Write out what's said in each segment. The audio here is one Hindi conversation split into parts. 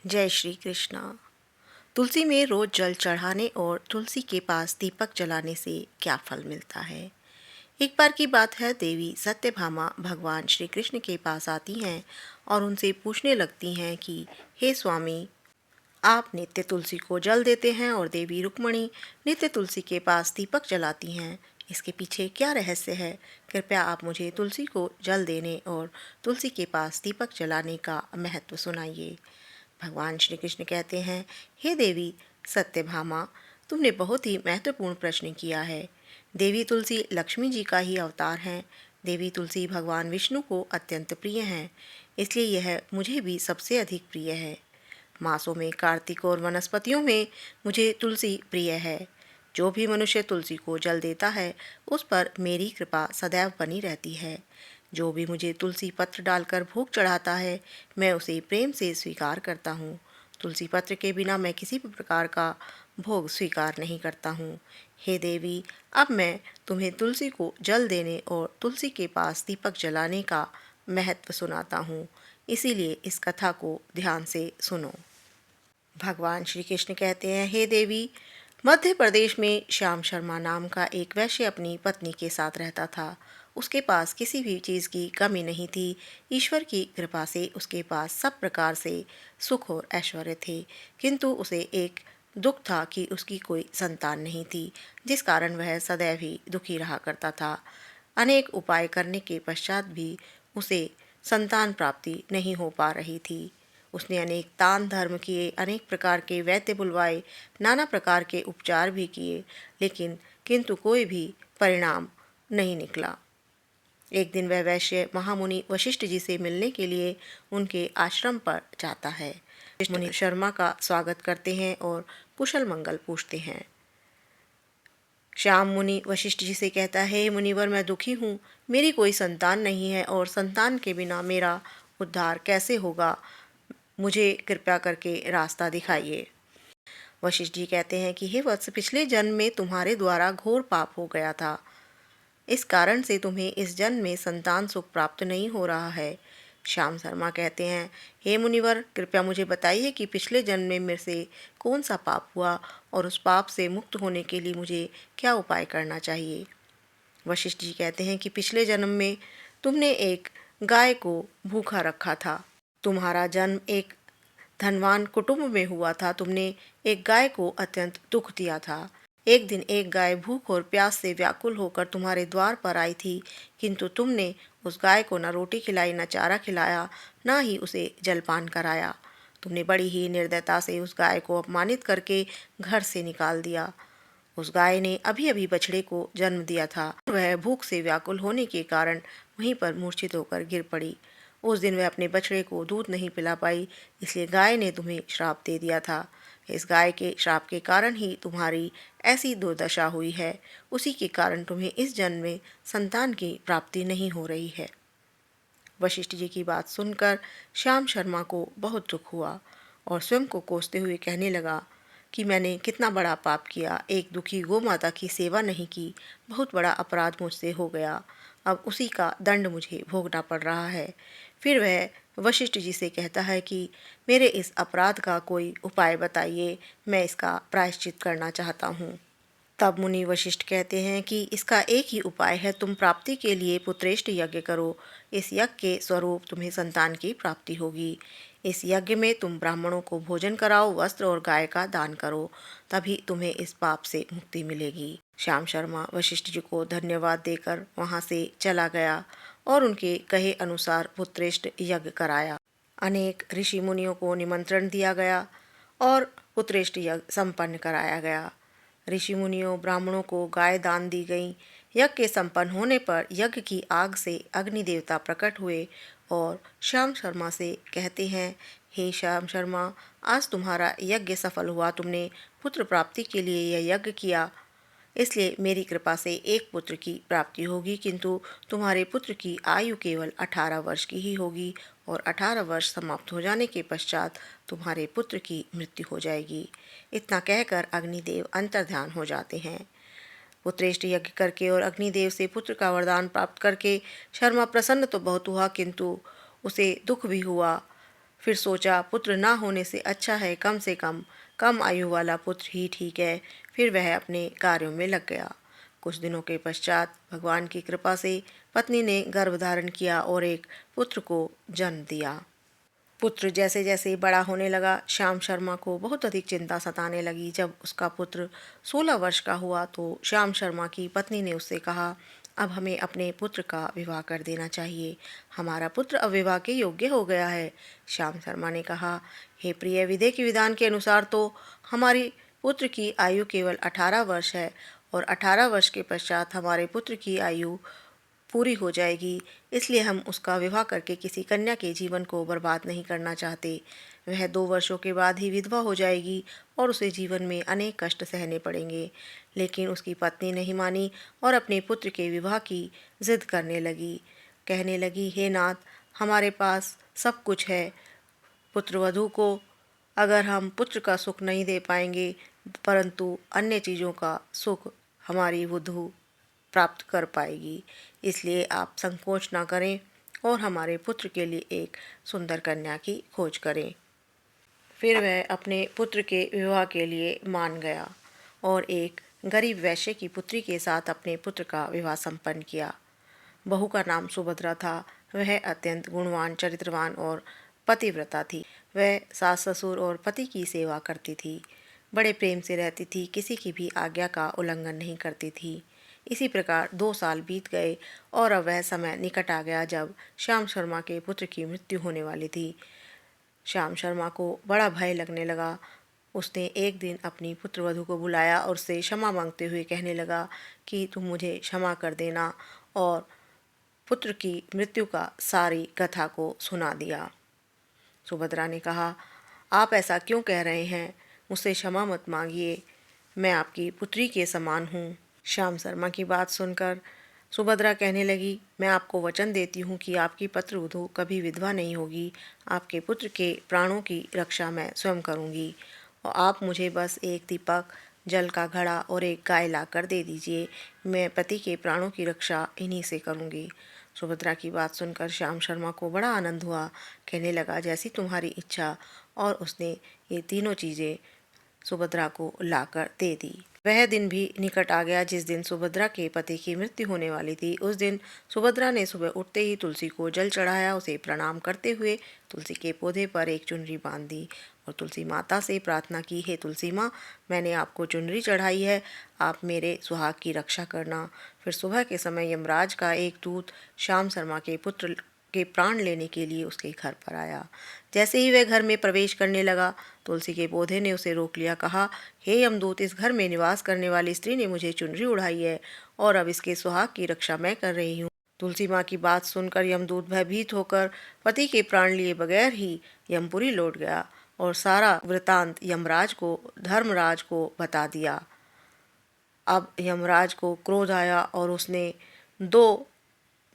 जय श्री कृष्णा। तुलसी में रोज जल चढ़ाने और तुलसी के पास दीपक जलाने से क्या फल मिलता है। एक बार की बात है, देवी सत्यभामा भगवान श्री कृष्ण के पास आती हैं और उनसे पूछने लगती हैं कि हे स्वामी, आप नित्य तुलसी को जल देते हैं और देवी रुक्मणी नित्य तुलसी के पास दीपक जलाती हैं। इसके पीछे क्या रहस्य है? कृपया आप मुझे तुलसी को जल देने और तुलसी के पास दीपक जलाने का महत्व सुनाइए। भगवान श्री कृष्ण कहते हैं, हे देवी सत्यभामा, तुमने बहुत ही महत्वपूर्ण प्रश्न किया है। देवी तुलसी लक्ष्मी जी का ही अवतार हैं। देवी तुलसी भगवान विष्णु को अत्यंत प्रिय हैं, इसलिए यह मुझे भी सबसे अधिक प्रिय है। मासों में कार्तिक और वनस्पतियों में मुझे तुलसी प्रिय है। जो भी मनुष्य तुलसी को जल देता है, उस पर मेरी कृपा सदैव बनी रहती है। जो भी मुझे तुलसी पत्र डालकर भोग चढ़ाता है, मैं उसे प्रेम से स्वीकार करता हूँ। तुलसी पत्र के बिना मैं किसी भी प्रकार का भोग स्वीकार नहीं करता हूँ। हे देवी, अब मैं तुम्हें तुलसी को जल देने और तुलसी के पास दीपक जलाने का महत्व सुनाता हूँ, इसीलिए इस कथा को ध्यान से सुनो। भगवान श्री कृष्ण कहते हैं, हे देवी, मध्य प्रदेश में श्याम शर्मा नाम का एक वैश्य अपनी पत्नी के साथ रहता था। उसके पास किसी भी चीज़ की कमी नहीं थी। ईश्वर की कृपा से उसके पास सब प्रकार से सुख और ऐश्वर्य थे, किंतु उसे एक दुख था कि उसकी कोई संतान नहीं थी, जिस कारण वह सदैव ही दुखी रहा करता था। अनेक उपाय करने के पश्चात भी उसे संतान प्राप्ति नहीं हो पा रही थी। उसने अनेक दान धर्म किए, अनेक प्रकार के वैद्य बुलवाए, नाना प्रकार के उपचार भी किए, लेकिन किंतु कोई भी परिणाम नहीं निकला। एक दिन वह वैश्य महामुनि वशिष्ठ जी से मिलने के लिए उनके आश्रम पर जाता है। मुनि शर्मा का स्वागत करते हैं और कुशल मंगल पूछते हैं। श्याम मुनि वशिष्ठ जी से कहता है, मुनिवर, मैं दुखी हूँ। मेरी कोई संतान नहीं है और संतान के बिना मेरा उद्धार कैसे होगा? मुझे कृपया करके रास्ता दिखाइए। वशिष्ठ जी कहते हैं कि हे वत्स, पिछले जन्म में तुम्हारे द्वारा घोर पाप हो गया था। इस कारण से तुम्हें इस जन्म में संतान सुख प्राप्त नहीं हो रहा है। श्याम शर्मा कहते हैं, हे मुनिवर, कृपया मुझे बताइए कि पिछले जन्म में मेरे से कौन सा पाप हुआ और उस पाप से मुक्त होने के लिए मुझे क्या उपाय करना चाहिए। वशिष्ठ जी कहते हैं कि पिछले जन्म में तुमने एक गाय को भूखा रखा था। तुम्हारा जन्म एक धनवान कुटुंब में हुआ था। तुमने एक गाय को अत्यंत दुख दिया था। एक दिन एक गाय भूख और प्यास से व्याकुल होकर तुम्हारे द्वार पर आई थी, किंतु तुमने उस गाय को न रोटी खिलाई, न चारा खिलाया, न ही उसे जलपान कराया। तुमने बड़ी ही निर्दयता से उस गाय को अपमानित करके घर से निकाल दिया। उस गाय ने अभी अभी बछड़े को जन्म दिया था। वह भूख से व्याकुल होने के कारण वहीं पर मूर्छित होकर गिर पड़ी। उस दिन वह अपने बछड़े को दूध नहीं पिला पाई, इसलिए गाय ने तुम्हें श्राप दे दिया था। इस गाय के श्राप के कारण ही तुम्हारी ऐसी दुर्दशा हुई है। उसी के कारण तुम्हें इस जन्म में संतान की प्राप्ति नहीं हो रही है। वशिष्ठ जी की बात सुनकर श्याम शर्मा को बहुत दुख हुआ और स्वयं को कोसते हुए कहने लगा कि मैंने कितना बड़ा पाप किया। एक दुखी गौ माता की सेवा नहीं की, बहुत बड़ा अपराध मुझसे हो गया। अब उसी का दंड मुझे भोगना पड़ रहा है। फिर वह वशिष्ठ जी से कहता है कि मेरे इस अपराध का कोई उपाय बताइए, मैं इसका प्रायश्चित करना चाहता हूँ। तब मुनि वशिष्ठ कहते हैं कि इसका एक ही उपाय है, तुम प्राप्ति के लिए पुत्रेष्ठ यज्ञ करो। इस यज्ञ के स्वरूप तुम्हें संतान की प्राप्ति होगी। इस यज्ञ में तुम ब्राह्मणों को भोजन कराओ, वस्त्र और गाय का दान करो, तभी तुम्हें इस पाप से मुक्ति मिलेगी। श्याम शर्मा वशिष्ठ जी को धन्यवाद देकर वहाँ से चला गया और उनके कहे अनुसार पुत्रेष्ठ यज्ञ कराया। अनेक ऋषि मुनियों को निमंत्रण दिया गया और पुत्रेष्ठ यज्ञ संपन्न कराया गया। ऋषि मुनियों ब्राह्मणों को गाय दान दी गई। यज्ञ के संपन्न होने पर यज्ञ की आग से अग्नि देवता प्रकट हुए और श्याम शर्मा से कहते हैं, हे श्याम शर्मा, आज तुम्हारा यज्ञ सफल हुआ। तुमने पुत्र प्राप्ति के लिए यह यज्ञ किया, इसलिए मेरी कृपा से एक पुत्र की प्राप्ति होगी, किंतु तुम्हारे पुत्र की आयु केवल 18 वर्ष की ही होगी और 18 वर्ष समाप्त हो जाने के पश्चात तुम्हारे पुत्र की मृत्यु हो जाएगी। इतना कहकर अग्निदेव अंतर्ध्यान हो जाते हैं। पुत्रेष्ठ यज्ञ करके और अग्निदेव से पुत्र का वरदान प्राप्त करके शर्मा प्रसन्न तो बहुत हुआ, किंतु उसे दुख भी हुआ। फिर सोचा, पुत्र ना होने से अच्छा है कम से कम आयु वाला पुत्र ही ठीक है। फिर वह अपने कार्यों में लग गया। कुछ दिनों के पश्चात भगवान की कृपा से पत्नी ने गर्भ धारण किया और एक पुत्र को जन्म दिया। पुत्र जैसे जैसे बड़ा होने लगा, श्याम शर्मा को बहुत अधिक चिंता सताने लगी। जब उसका पुत्र 16 वर्ष का हुआ तो श्याम शर्मा की पत्नी ने उससे कहा, अब हमें अपने पुत्र का विवाह कर देना चाहिए। हमारा पुत्र अब विवाह के योग्य हो गया है। श्याम शर्मा ने कहा, हे प्रिय, विधि के विधान के अनुसार तो हमारी पुत्र की आयु केवल 18 वर्ष है और 18 वर्ष के पश्चात हमारे पुत्र की आयु पूरी हो जाएगी, इसलिए हम उसका विवाह करके किसी कन्या के जीवन को बर्बाद नहीं करना चाहते। वह 2 वर्षों के बाद ही विधवा हो जाएगी और उसे जीवन में अनेक कष्ट सहने पड़ेंगे। लेकिन उसकी पत्नी नहीं मानी और अपने पुत्र के विवाह की जिद करने लगी। कहने लगी, हे नाथ, हमारे पास सब कुछ है। पुत्रवधू को अगर हम पुत्र का सुख नहीं दे पाएंगे, परंतु अन्य चीज़ों का सुख हमारी वधू प्राप्त कर पाएगी। इसलिए आप संकोच ना करें और हमारे पुत्र के लिए एक सुंदर कन्या की खोज करें। फिर वह अपने पुत्र के विवाह के लिए मान गया और एक गरीब वैश्य की पुत्री के साथ अपने पुत्र का विवाह संपन्न किया। बहू का नाम सुभद्रा था। वह अत्यंत गुणवान, चरित्रवान और पतिव्रता थी। वह सास ससुर और पति की सेवा करती थी, बड़े प्रेम से रहती थी, किसी की भी आज्ञा का उल्लंघन नहीं करती थी। इसी प्रकार 2 साल बीत गए और अब वह समय निकट आ गया जब श्याम शर्मा के पुत्र की मृत्यु होने वाली थी। श्याम शर्मा को बड़ा भय लगने लगा। उसने एक दिन अपनी पुत्रवधू को बुलाया और उससे क्षमा मांगते हुए कहने लगा कि तुम मुझे क्षमा कर देना, और पुत्र की मृत्यु का सारी कथा को सुना दिया। सुभद्रा ने कहा, आप ऐसा क्यों कह रहे हैं? मुझसे क्षमा मत मांगिए, मैं आपकी पुत्री के समान हूँ। श्याम शर्मा की बात सुनकर सुभद्रा कहने लगी, मैं आपको वचन देती हूँ कि आपकी पुत्रवधू कभी विधवा नहीं होगी। आपके पुत्र के प्राणों की रक्षा मैं स्वयं करूँगी और आप मुझे बस एक दीपक, जल का घड़ा और एक गाय लाकर दे दीजिए। मैं पति के प्राणों की रक्षा इन्हीं से करूँगी। सुभद्रा की बात सुनकर श्याम शर्मा को बड़ा आनंद हुआ। कहने लगा, जैसी तुम्हारी इच्छा। और उसने ये तीनों चीज़ें सुभद्रा को लाकर दे दी। वह दिन भी निकट आ गया जिस दिन सुभद्रा के पति की मृत्यु होने वाली थी। उस दिन सुभद्रा ने सुबह उठते ही तुलसी को जल चढ़ाया। उसे प्रणाम करते हुए तुलसी के पौधे पर एक चुनरी बांध दी और तुलसी माता से प्रार्थना की, हे तुलसी माँ, मैंने आपको चुनरी चढ़ाई है, आप मेरे सुहाग की रक्षा करना। फिर सुबह के समय यमराज का एक दूत श्याम शर्मा के पुत्र के प्राण लेने के लिए उसके घर पर आया। जैसे ही वह घर में प्रवेश करने लगा, तुलसी के पौधे ने उसे रोक लिया। कहा, हे यमदूत, इस घर में निवास करने वाली स्त्री ने मुझे चुनरी उड़ाई है और अब इसके सुहाग की रक्षा मैं कर रही हूँ। तुलसी माँ की बात सुनकर यमदूत भयभीत होकर पति के प्राण लिए बगैर ही यमपुरी लौट गया और सारा वृतांत यमराज को, धर्मराज को बता दिया। अब यमराज को क्रोध आया और उसने 2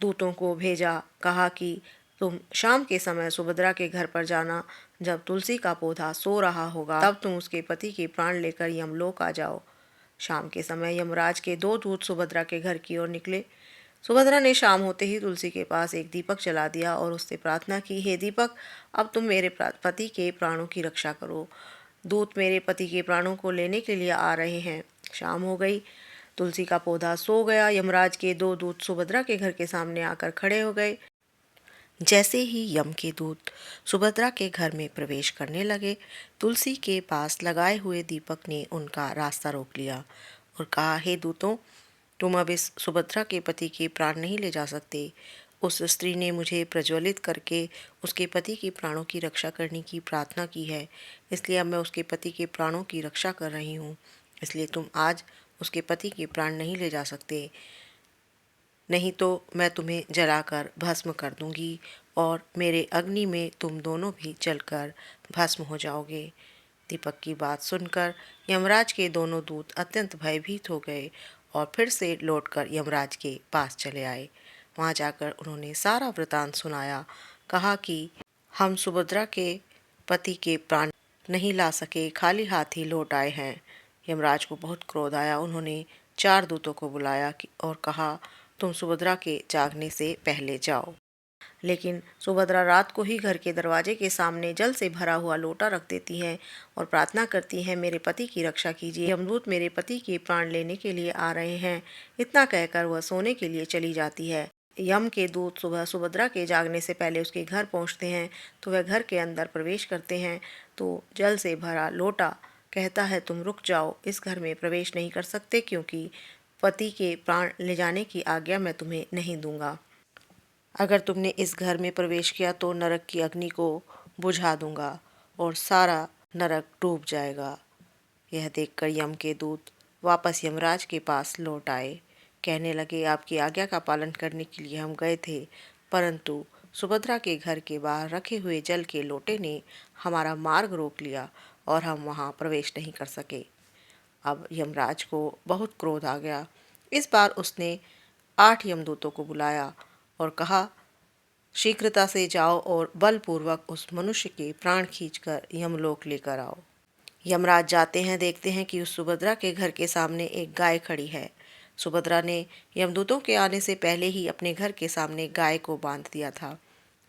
दूतों को भेजा। कहा कि तुम शाम के समय सुभद्रा के घर पर जाना। जब तुलसी का पौधा सो रहा होगा तब तुम उसके पति के प्राण लेकर यमलोक आ जाओ। शाम के समय यमराज के 2 दूत सुभद्रा के घर की ओर निकले। सुभद्रा ने शाम होते ही तुलसी के पास एक दीपक जला दिया और उससे प्रार्थना की, हे दीपक, अब तुम मेरे पति के प्राणों की रक्षा करो। दूत मेरे पति के प्राणों को लेने के लिए आ रहे हैं। शाम हो गई। तुलसी का पौधा सो गया। यमराज के 2 दूत सुभद्रा के घर के सामने आकर खड़े हो गए। जैसे ही यम के दूत सुभद्रा के घर में प्रवेश करने लगे, तुलसी के पास लगाए हुए दीपक ने उनका रास्ता रोक लिया और कहा, हे दूतों, तुम अब इस सुभद्रा के पति के प्राण नहीं ले जा सकते। उस स्त्री ने मुझे प्रज्वलित करके उसके पति के प्राणों की रक्षा करने की प्रार्थना की है, इसलिए अब मैं उसके पति के प्राणों की रक्षा कर रही हूँ। इसलिए तुम आज उसके पति के प्राण नहीं ले जा सकते, नहीं तो मैं तुम्हें जलाकर भस्म कर दूंगी और मेरे अग्नि में तुम दोनों भी जलकर भस्म हो जाओगे। दीपक की बात सुनकर यमराज के दोनों दूत अत्यंत भयभीत हो गए और फिर से लौटकर यमराज के पास चले आए। वहाँ जाकर उन्होंने सारा वृतांत सुनाया। कहा कि हम सुभद्रा के पति के प्राण नहीं ला सके, खाली हाथ ही लौट आए हैं। यमराज को बहुत क्रोध आया। उन्होंने 4 दूतों को बुलाया और कहा, तुम सुभद्रा के जागने से पहले जाओ। लेकिन सुभद्रा रात को ही घर के दरवाजे के सामने जल से भरा हुआ लोटा रख देती है और प्रार्थना करती है, मेरे पति की रक्षा कीजिए, यमदूत मेरे पति के प्राण लेने के लिए आ रहे हैं। इतना कहकर वह सोने के लिए चली जाती है। यम के दूत सुबह सुभद्रा के जागने से पहले उसके घर पहुंचते हैं तो वह घर के अंदर प्रवेश करते हैं तो जल से भरा लोटा कहता है, तुम रुक जाओ, इस घर में प्रवेश नहीं कर सकते क्योंकि पति के प्राण ले जाने की आज्ञा मैं तुम्हें नहीं दूंगा। अगर तुमने इस घर में प्रवेश किया तो नरक की अग्नि को बुझा दूंगा और सारा नरक डूब जाएगा। यह देखकर यम के दूत वापस यमराज के पास लौट आए। कहने लगे, आपकी आज्ञा का पालन करने के लिए हम गए थे, परंतु सुभद्रा के घर के बाहर रखे हुए जल के लोटे ने हमारा मार्ग रोक लिया और हम वहां प्रवेश नहीं कर सके। अब यमराज को बहुत क्रोध आ गया। इस बार उसने 8 यमदूतों को बुलाया और कहा, शीघ्रता से जाओ और बलपूर्वक उस मनुष्य के प्राण खींचकर यमलोक लेकर आओ। यमराज जाते हैं, देखते हैं कि उस सुभद्रा के घर के सामने एक गाय खड़ी है। सुभद्रा ने यमदूतों के आने से पहले ही अपने घर के सामने गाय को बांध दिया था।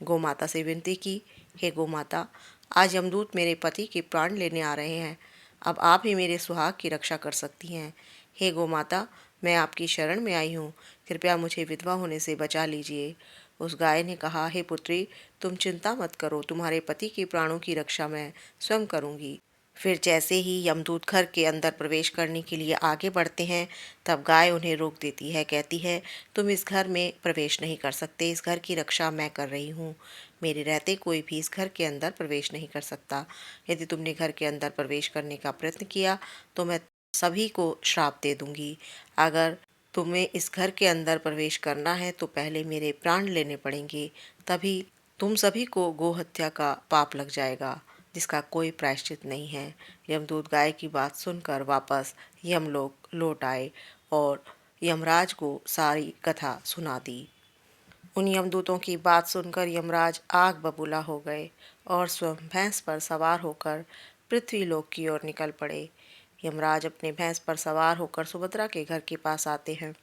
गोमाता से विनती की, हे गोमाता, आज यमदूत मेरे पति के प्राण लेने आ रहे हैं, अब आप ही मेरे सुहाग की रक्षा कर सकती हैं। हे गोमाता, मैं आपकी शरण में आई हूँ, कृपया मुझे विधवा होने से बचा लीजिए। उस गाय ने कहा, हे पुत्री, तुम चिंता मत करो, तुम्हारे पति के प्राणों की रक्षा मैं स्वयं करूँगी। फिर जैसे ही यमदूत घर के अंदर प्रवेश करने के लिए आगे बढ़ते हैं, तब गाय उन्हें रोक देती है। कहती है, तुम इस घर में प्रवेश नहीं कर सकते, इस घर की रक्षा मैं कर रही हूँ। मेरे रहते कोई भी इस घर के अंदर प्रवेश नहीं कर सकता। यदि तुमने घर के अंदर प्रवेश करने का प्रयत्न किया तो मैं सभी को श्राप दे दूंगी। अगर तुम्हें इस घर के अंदर प्रवेश करना है तो पहले मेरे प्राण लेने पड़ेंगे, तभी तुम सभी को गोहत्या का पाप लग जाएगा, जिसका कोई प्रायश्चित नहीं है। यमदूत गाय की बात सुनकर वापस यमलोक लौट आए और यमराज को सारी कथा सुना दी। उन यमदूतों की बात सुनकर यमराज आग बबूला हो गए और स्वयं भैंस पर सवार होकर पृथ्वीलोक की ओर निकल पड़े। यमराज अपने भैंस पर सवार होकर सुभद्रा के घर के पास आते हैं।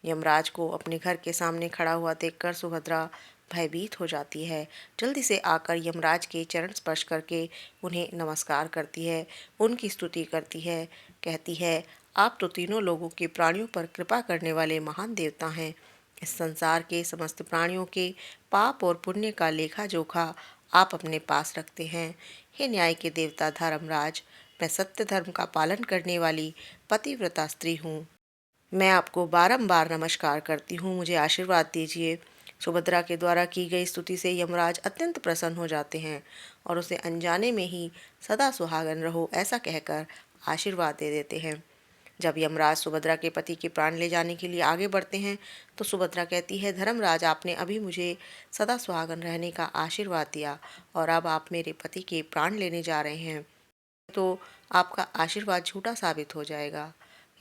यमराज को अपने घर के सामने खड़ा हुआ देखकर सुभद्रा भयभीत हो जाती है। जल्दी से आकर यमराज के चरण स्पर्श करके उन्हें नमस्कार करती है, उनकी स्तुति करती है। कहती है, आप तो तीनों लोगों के प्राणियों पर कृपा करने वाले महान देवता हैं। इस संसार के समस्त प्राणियों के पाप और पुण्य का लेखा जोखा आप अपने पास रखते हैं। हे न्याय के देवता धर्मराज, मैं सत्य धर्म का पालन करने वाली पतिव्रता स्त्री हूँ। मैं आपको बारंबार नमस्कार करती हूँ, मुझे आशीर्वाद दीजिए। सुभद्रा के द्वारा की गई स्तुति से यमराज अत्यंत प्रसन्न हो जाते हैं और उसे अनजाने में ही सदा सुहागन रहो ऐसा कहकर आशीर्वाद दे देते हैं। जब यमराज सुभद्रा के पति के प्राण ले जाने के लिए आगे बढ़ते हैं तो सुभद्रा कहती है, धर्मराज, आपने अभी मुझे सदा सुहागन रहने का आशीर्वाद दिया और अब आप मेरे पति के प्राण लेने जा रहे हैं, तो आपका आशीर्वाद झूठा साबित हो जाएगा।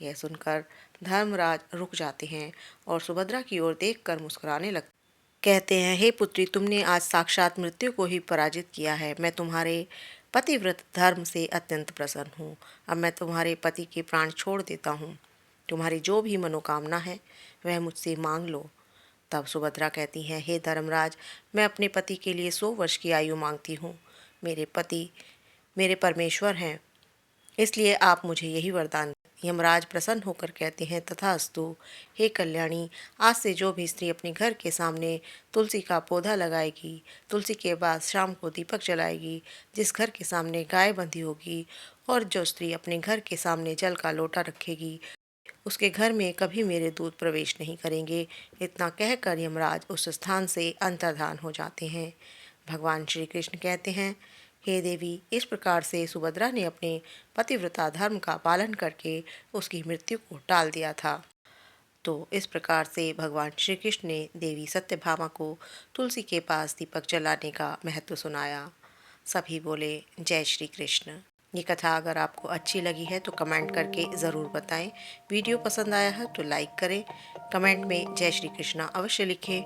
यह सुनकर धर्मराज रुक जाते हैं और सुभद्रा की ओर देखकर मुस्कुराने लगते। कहते हैं, हे पुत्री, तुमने आज साक्षात मृत्यु को ही पराजित किया है। मैं तुम्हारे पतिव्रत धर्म से अत्यंत प्रसन्न हूँ। अब मैं तुम्हारे पति के प्राण छोड़ देता हूँ। तुम्हारी जो भी मनोकामना है वह मुझसे मांग लो। तब सुभद्रा कहती हैं, हे धर्मराज, मैं अपने पति के लिए 100 वर्ष की आयु मांगती हूँ। मेरे पति मेरे परमेश्वर हैं, इसलिए आप मुझे यही वरदान। यमराज प्रसन्न होकर कहते हैं, तथास्तु। हे कल्याणी, आज से जो भी स्त्री अपने घर के सामने तुलसी का पौधा लगाएगी, तुलसी के बाद शाम को दीपक जलाएगी, जिस घर के सामने गाय बंधी होगी और जो स्त्री अपने घर के सामने जल का लोटा रखेगी, उसके घर में कभी मेरे दूत प्रवेश नहीं करेंगे। इतना कहकर यमराज उस स्थान से अंतर्धान हो जाते हैं। भगवान श्री कृष्ण कहते हैं, हे देवी, इस प्रकार से सुभद्रा ने अपने पतिव्रता धर्म का पालन करके उसकी मृत्यु को टाल दिया था। तो इस प्रकार से भगवान श्री कृष्ण ने देवी सत्यभामा को तुलसी के पास दीपक जलाने का महत्व सुनाया। सभी बोले, जय श्री कृष्ण। ये कथा अगर आपको अच्छी लगी है तो कमेंट करके ज़रूर बताएं। वीडियो पसंद आया है तो लाइक करें, कमेंट में जय श्री कृष्णा अवश्य लिखें।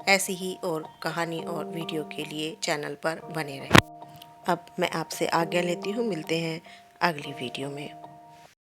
ऐसी ही और कहानी और वीडियो के लिए चैनल पर बने रहें। अब मैं आपसे आज्ञा लेती हूँ, मिलते हैं अगली वीडियो में।